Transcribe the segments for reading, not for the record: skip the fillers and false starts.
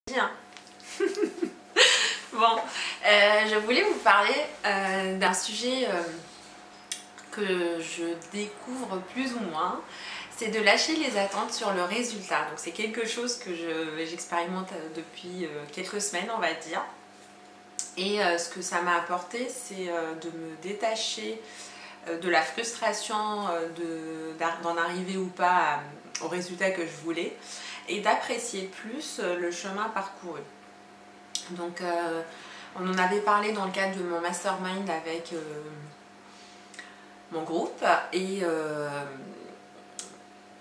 Bien. Bon, je voulais vous parler d'un sujet que je découvre plus ou moins, c'est de lâcher les attentes sur le résultat. Donc c'est quelque chose que j'expérimente depuis quelques semaines, on va dire. Et ce que ça m'a apporté, c'est de me détacher de la frustration d'en arriver ou pas au résultat que je voulais, et d'apprécier plus le chemin parcouru. Donc on en avait parlé dans le cadre de mon mastermind avec mon groupe, et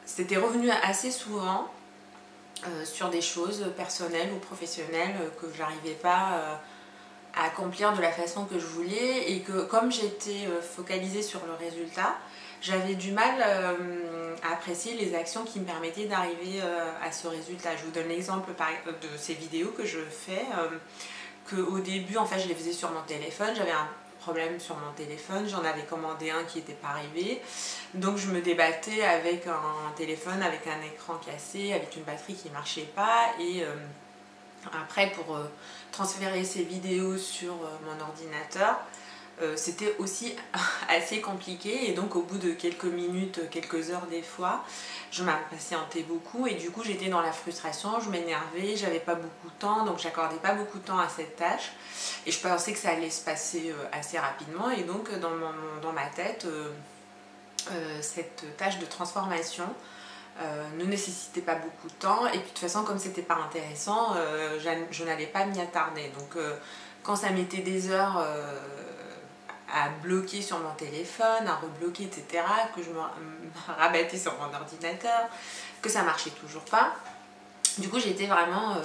c'était revenu assez souvent sur des choses personnelles ou professionnelles que j'arrivais pas à accomplir de la façon que je voulais, et que comme j'étais focalisée sur le résultat, j'avais du mal à apprécier les actions qui me permettaient d'arriver à ce résultat. Je vous donne l'exemple de ces vidéos que je fais, qu'au début en fait je les faisais sur mon téléphone. J'avais un problème sur mon téléphone, j'en avais commandé un qui n'était pas arrivé, donc je me débattais avec un téléphone avec un écran cassé, avec une batterie qui ne marchait pas, et après pour transférer ces vidéos sur mon ordinateur, c'était aussi assez compliqué, et donc au bout de quelques minutes, quelques heures des fois, je m'impatientais beaucoup, et du coup j'étais dans la frustration, je m'énervais, j'avais pas beaucoup de temps, donc j'accordais pas beaucoup de temps à cette tâche, et je pensais que ça allait se passer assez rapidement, et donc dans ma tête, cette tâche de transformation ne nécessitait pas beaucoup de temps, et puis de toute façon comme c'était pas intéressant, je n'allais pas m'y attarder. Donc quand ça mettait des heures à bloquer sur mon téléphone, à rebloquer, etc., que je me rabattais sur mon ordinateur, que ça marchait toujours pas, du coup j'étais vraiment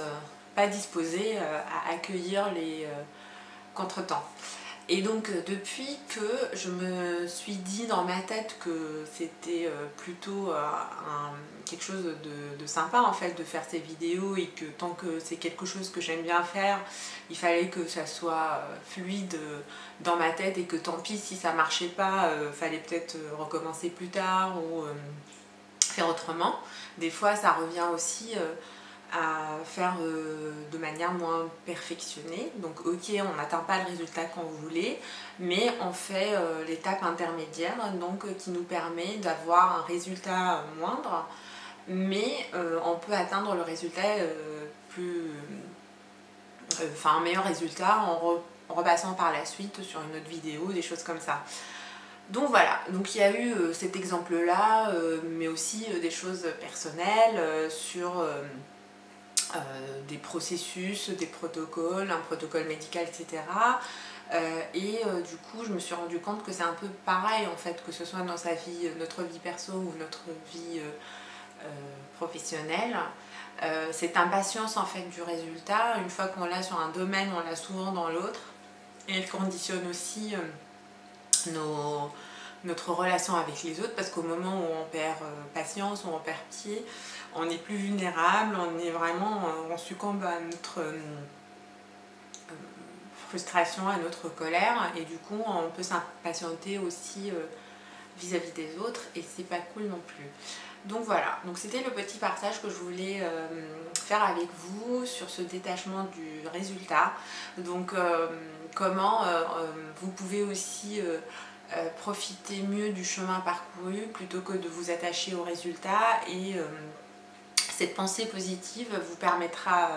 pas disposée à accueillir les contretemps. Et donc depuis que je me suis dit dans ma tête que c'était plutôt quelque chose de sympa en fait de faire ces vidéos, et que tant que c'est quelque chose que j'aime bien faire, il fallait que ça soit fluide dans ma tête, et que tant pis si ça marchait pas, fallait peut-être recommencer plus tard ou faire autrement. Des fois ça revient aussi à faire de manière moins perfectionnée. Donc ok, on n'atteint pas le résultat qu'on voulait, mais on fait l'étape intermédiaire, donc qui nous permet d'avoir un résultat moindre, mais on peut atteindre le résultat un meilleur résultat en repassant par la suite sur une autre vidéo, des choses comme ça. Donc voilà, donc il y a eu cet exemple là, mais aussi des choses personnelles sur des processus, des protocoles, un protocole médical, etc. Du coup, je me suis rendu compte que c'est un peu pareil en fait, que ce soit dans sa vie, notre vie perso ou notre vie professionnelle. Cette impatience en fait du résultat, une fois qu'on l'a sur un domaine, on l'a souvent dans l'autre, et elle conditionne aussi notre relation avec les autres, parce qu'au moment où on perd patience, où on perd pied, on est plus vulnérable, on succombe à notre frustration, à notre colère, et du coup on peut s'impatienter aussi vis-à-vis des autres, et c'est pas cool non plus. Donc voilà, donc c'était le petit partage que je voulais faire avec vous sur ce détachement du résultat. Donc comment vous pouvez aussi profiter mieux du chemin parcouru plutôt que de vous attacher au résultat, et cette pensée positive vous permettra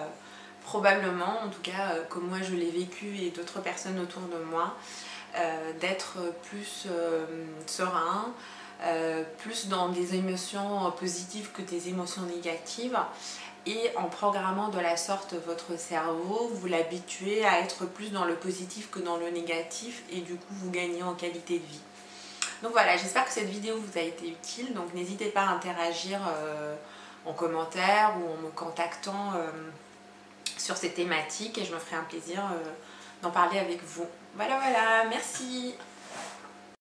probablement, en tout cas comme moi je l'ai vécu et d'autres personnes autour de moi, d'être plus serein, plus dans des émotions positives que des émotions négatives, et en programmant de la sorte votre cerveau, vous l'habituez à être plus dans le positif que dans le négatif, et du coup vous gagnez en qualité de vie. Donc voilà, j'espère que cette vidéo vous a été utile, donc n'hésitez pas à interagir en commentaire ou en me contactant sur ces thématiques, et je me ferai un plaisir d'en parler avec vous. Voilà, merci.